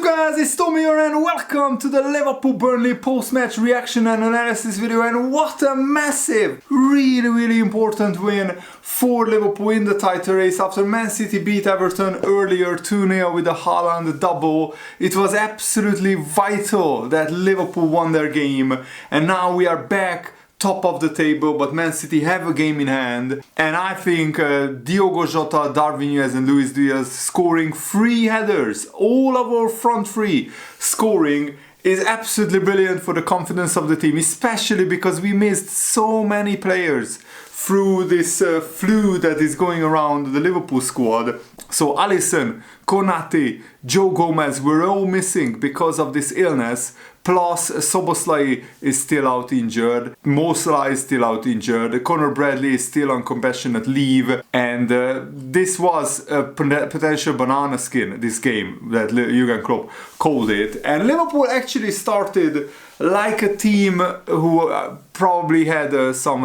up guys, it's Tommy here and welcome to the Liverpool Burnley post-match reaction and analysis video. And what a massive, really important win for Liverpool in the title race after Man City beat Everton earlier 2-0 with the Haaland double. It was absolutely vital that Liverpool won their game, and now we are back top of the table, but Man City have a game in hand, and I think Diogo Jota, Darwin Nunez and Luis Diaz scoring 3 headers, all of our front 3 scoring, is absolutely brilliant for the confidence of the team, especially because we missed so many players through this flu that is going around the Liverpool squad. So Alisson, Konate, Joe Gomez were all missing because of this illness. Plus, Szoboszlai is still out injured, Mo Salah is still out injured, Conor Bradley is still on compassionate leave, and this was a potential banana skin, this game, that Jurgen Klopp called it. And Liverpool actually started like a team who probably had some,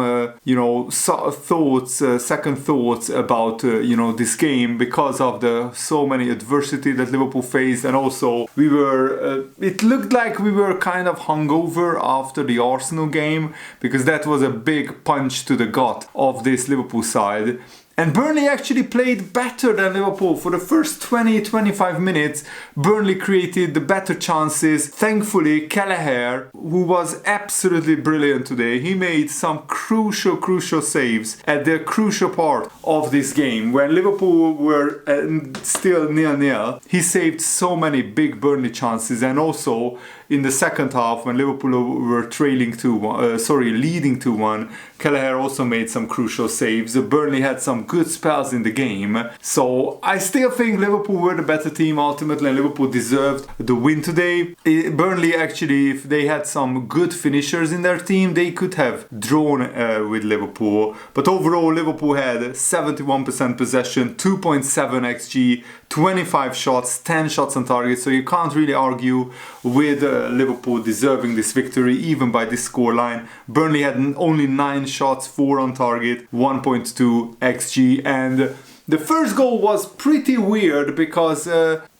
second thoughts about, this game because of the so many adversity that Liverpool faced, and also we were, it looked like we were kind of hungover after the Arsenal game because that was a big punch to the gut of this Liverpool side. And Burnley actually played better than Liverpool. For the first 20-25 minutes, Burnley created the better chances. Thankfully, Kelleher, who was absolutely brilliant today, he made some crucial saves at the crucial part of this game. When Liverpool were still 0-0, he saved so many big Burnley chances, and also in the second half, when Liverpool were leading 2-1, Kelleher also made some crucial saves. Burnley had some good spells in the game. So I still think Liverpool were the better team ultimately, and Liverpool deserved the win today. Burnley actually, if they had some good finishers in their team, they could have drawn with Liverpool. But overall, Liverpool had 71% possession, 2.7 XG, 25 shots, 10 shots on target. So you can't really argue with Liverpool deserving this victory, even by this scoreline. Burnley had only 9 shots, 4 on target, 1.2 XG, and the first goal was pretty weird because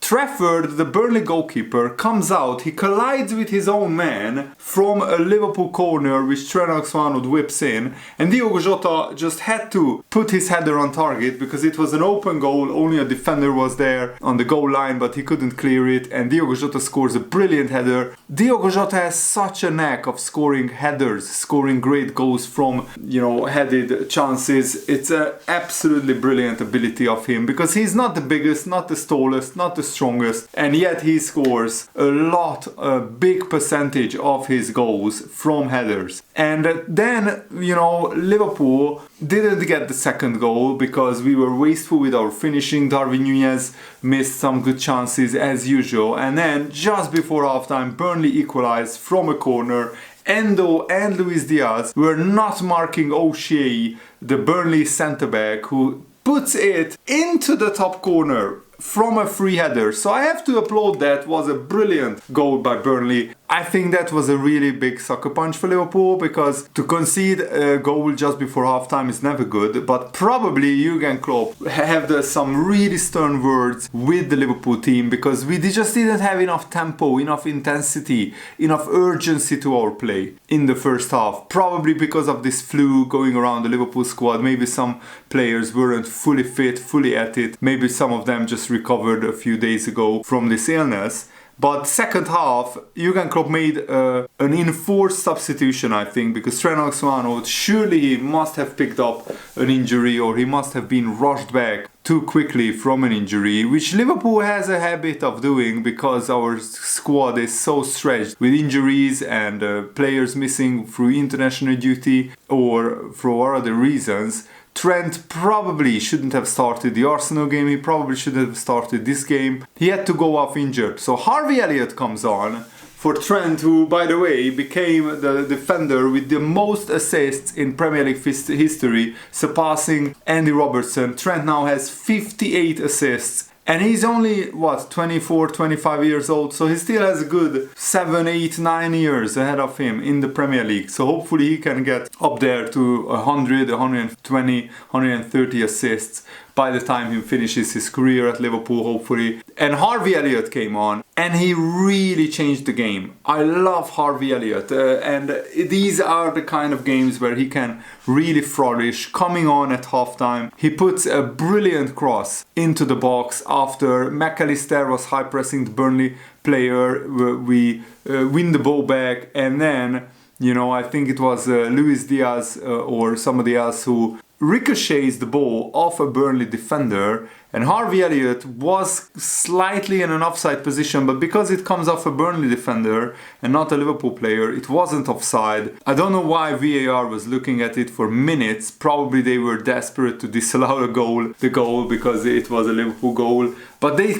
Trafford, the Burnley goalkeeper, comes out, he collides with his own man from a Liverpool corner which Trent Alexander-Arnold whips in, and Diogo Jota just had to put his header on target because it was an open goal, only a defender was there on the goal line, but he couldn't clear it, and Diogo Jota scores a brilliant header. Diogo Jota has such a knack of scoring headers, scoring great goals from, headed chances. It's an absolutely brilliant ability of him because he's not the biggest, not the tallest, not the strongest, and yet he scores a big percentage of his goals from headers. And then, Liverpool didn't get the second goal because we were wasteful with our finishing. Darwin Nunez missed some good chances as usual, and then just before halftime, Burnley equalized from a corner. Endo and Luis Diaz were not marking O'Shea, the Burnley centre-back, who puts it into the top corner from a free header. So I have to applaud that. It was a brilliant goal by Burnley. I think that was a really big sucker punch for Liverpool because to concede a goal just before halftime is never good, but probably Jurgen Klopp have some really stern words with the Liverpool team because we just didn't have enough tempo, enough intensity, enough urgency to our play in the first half. Probably because of this flu going around the Liverpool squad. Maybe some players weren't fully fit, fully at it. Maybe some of them just recovered a few days ago from this illness. But second half, Jurgen Klopp made an enforced substitution, I think, because Trent Alexander-Arnold, surely he must have picked up an injury or he must have been rushed back too quickly from an injury, which Liverpool has a habit of doing because our squad is so stretched with injuries and players missing through international duty or for other reasons. Trent probably shouldn't have started the Arsenal game, he probably shouldn't have started this game. He had to go off injured. So Harvey Elliott comes on for Trent, who, by the way, became the defender with the most assists in Premier League history, surpassing Andy Robertson. Trent now has 58 assists. And he's only, 24, 25 years old, so he still has a good 7, 8, 9 years ahead of him in the Premier League. So hopefully he can get up there to 100, 120, 130 assists by the time he finishes his career at Liverpool, hopefully. And Harvey Elliott came on and he really changed the game. I love Harvey Elliott and these are the kind of games where he can really flourish. Coming on at halftime, he puts a brilliant cross into the box after McAllister was high pressing the Burnley player. We win the ball back, and then, you know, I think it was Luis Diaz or somebody else who ricochets the ball off a Burnley defender, and Harvey Elliott was slightly in an offside position, but because it comes off a Burnley defender and not a Liverpool player, it wasn't offside. I don't know why VAR was looking at it for minutes. Probably they were desperate to disallow the goal because it was a Liverpool goal. But they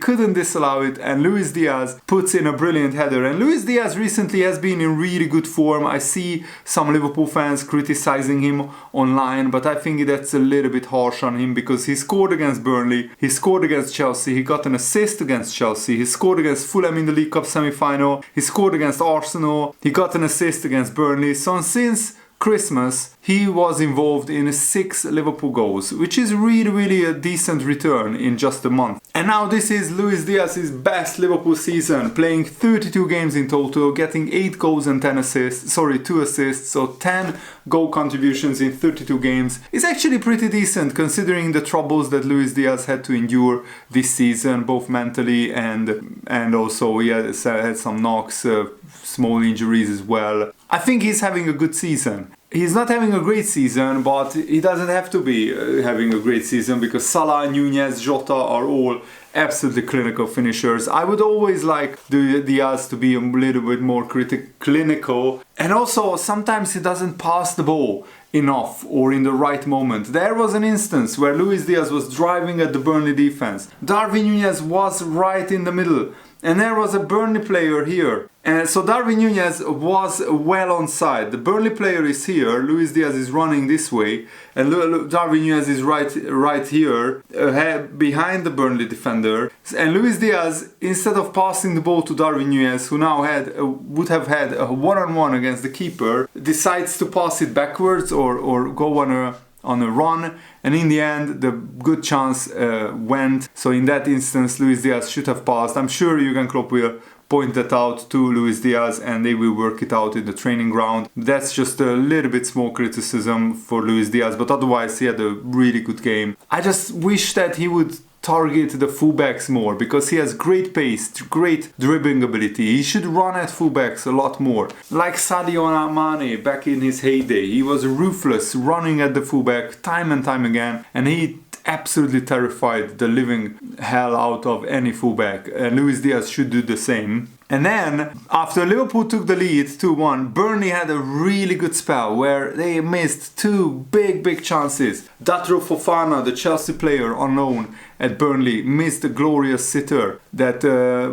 couldn't disallow it, and Luis Diaz puts in a brilliant header. And Luis Diaz recently has been in really good form. I see some Liverpool fans criticizing him online, but I think that's a little bit harsh on him because he scored against Burnley, he scored against Chelsea, he got an assist against Chelsea, he scored against Fulham in the League Cup semi-final, he scored against Arsenal, he got an assist against Burnley. So since Christmas, he was involved in 6 Liverpool goals, which is really a decent return in just a month. And now this is Luis Diaz's best Liverpool season, playing 32 games in total, getting 8 goals and 2 assists, so 10 goal contributions in 32 games. It's actually pretty decent considering the troubles that Luis Diaz had to endure this season, both mentally and also he had some knocks, small injuries as well. I think he's having a good season. He's not having a great season, but he doesn't have to be having a great season because Salah, Nunez, Jota are all absolutely clinical finishers. I would always like Diaz to be a little bit more clinical, and also sometimes he doesn't pass the ball enough or in the right moment. There was an instance where Luis Diaz was driving at the Burnley defense. Darwin Nunez was right in the middle, and there was a Burnley player here. And so Darwin Nunez was well onside. The Burnley player is here, Luis Diaz is running this way, and Darwin Nunez is right here, behind the Burnley defender. And Luis Diaz, instead of passing the ball to Darwin Nunez, who now would have had a one-on-one against the keeper, decides to pass it backwards or go on a run, and in the end the good chance went. So in that instance Luis Diaz should have passed. I'm sure Jurgen Klopp will point that out to Luis Diaz and they will work it out in the training ground. That's just a little bit small criticism for Luis Diaz, but otherwise he had a really good game. I just wish that he would target the fullbacks more because he has great pace, great dribbling ability. He should run at fullbacks a lot more. Like Sadio Mane back in his heyday. He was ruthless running at the fullback time and time again, and he absolutely terrified the living hell out of any fullback, and Luis Diaz should do the same. And then, after Liverpool took the lead 2-1, Burnley had a really good spell where they missed 2 big chances. Datro Fofana, the Chelsea player on loan at Burnley, missed a glorious sitter that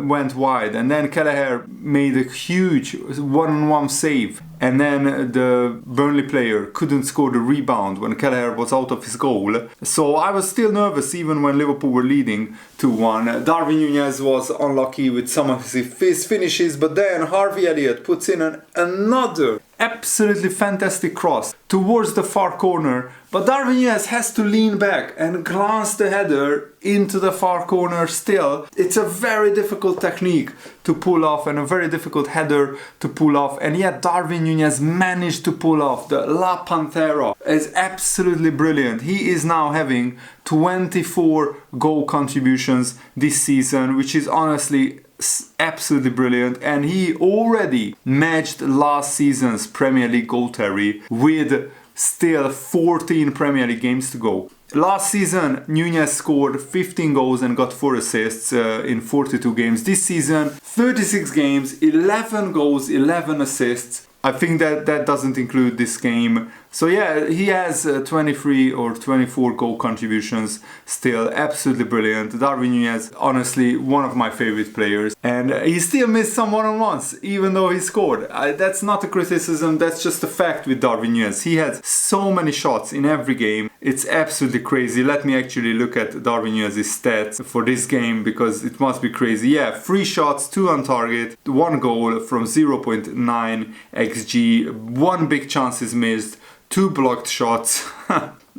went wide. And then Kelleher made a huge one-on-one save. And then the Burnley player couldn't score the rebound when Kelleher was out of his goal. So I was still nervous even when Liverpool were leading 2-1. Darwin Nunez was unlucky with some of his finishes, but then Harvey Elliott puts in another absolutely fantastic cross towards the far corner, but Darwin Nunez has to lean back and glance the header into the far corner still. It's a very difficult technique to pull off and a very difficult header to pull off, and yet Darwin Nunez managed to pull off the La Pantera. It's absolutely brilliant. He is now having 24 goal contributions this season, which is honestly absolutely brilliant, and he already matched last season's Premier League goal tally with still 14 Premier League games to go. Last season, Nunez scored 15 goals and got 4 assists in 42 games. This season, 36 games, 11 goals, 11 assists. I think that doesn't include this game. So yeah, he has 23 or 24 goal contributions still. Absolutely brilliant. Darwin Nunez, honestly, one of my favorite players. And he still missed some one-on-ones, even though he scored. That's not a criticism, that's just a fact with Darwin Nunez. He had so many shots in every game. It's absolutely crazy. Let me actually look at Darwin Nunez's stats for this game because it must be crazy. Yeah, 3 shots, 2 on target, 1 goal from 0.9 XG, 1 big chance is missed, 2 blocked shots.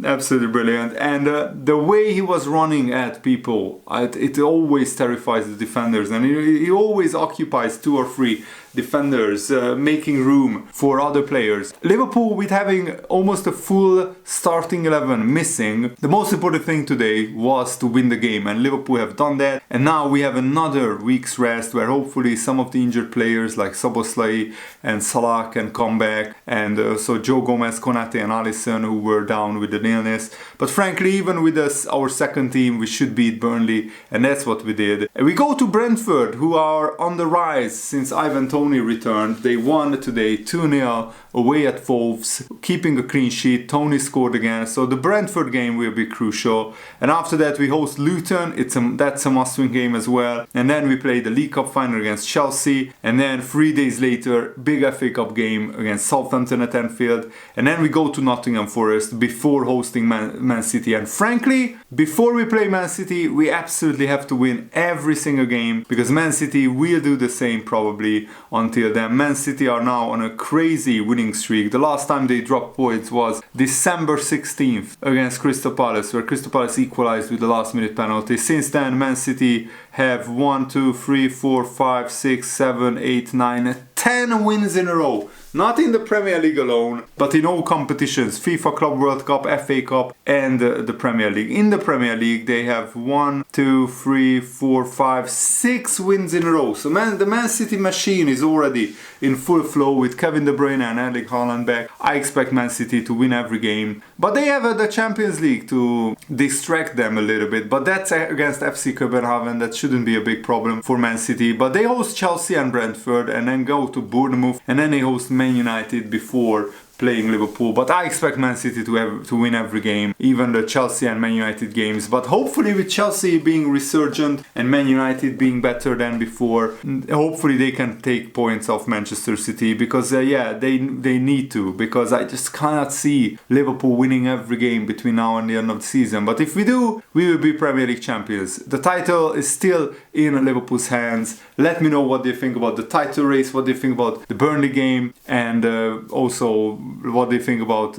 Absolutely brilliant. And the way he was running at people, it always terrifies the defenders. And he always occupies 2 or 3 defenders, making room for other players. Liverpool, with having almost a full starting 11 missing, the most important thing today was to win the game, and Liverpool have done that. And now we have another week's rest where hopefully some of the injured players like Szoboszlai and Salah can come back, and so Joe Gomez, Konate and Alisson, who were down with the illness. But frankly, even with our second team, we should beat Burnley, and that's what we did. And we go to Brentford, who are on the rise since Ivan Toney returned. They won today 2-0 away at Wolves, keeping a clean sheet. Toney scored again, so the Brentford game will be crucial. And after that we host Luton. That's a must-win game as well. And then we play the League Cup final against Chelsea, and then 3 days later, big FA Cup game against Southampton at Anfield. And then we go to Nottingham Forest before hosting Man City. And frankly, before we play Man City, we absolutely have to win every single game, because Man City will do the same probably until then. Man City are now on a crazy winning streak. The last time they dropped points was December 16th against Crystal Palace, where Crystal Palace equalized with the last minute penalty. Since then, Man City have 1, 2, 3, 4, 5, 6, 7, 8, 9, 10 wins in a row. Not in the Premier League alone, but in all competitions: FIFA Club World Cup, FA Cup, and the Premier League. In the Premier League, they have 1, 2, 3, 4, 5, 6 wins in a row. So the Man City machine is already in full flow with Kevin De Bruyne and Erling Haaland back. I expect Man City to win every game, but they have the Champions League to distract them a little bit. But that's against FC Copenhagen. That shouldn't be a big problem for Man City. But they host Chelsea and Brentford, and then go to Bournemouth, and then they host Man United before playing Liverpool. But I expect Man City to win every game, even the Chelsea and Man United games. But hopefully, with Chelsea being resurgent and Man United being better than before, hopefully they can take points off Manchester City, because they need to, because I just cannot see Liverpool winning every game between now and the end of the season. But if we do, we will be Premier League champions. The title is still in Liverpool's hands. Let me know what you think about the title race, what do you think about the Burnley game, and also what do you think about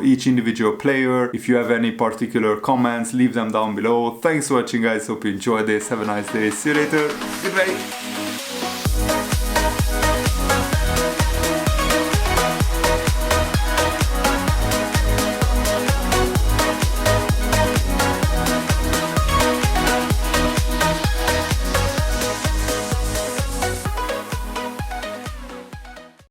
each individual player. If you have any particular comments, leave them down below. Thanks for watching, guys. Hope you enjoyed this. Have a nice day. See you later. Goodbye.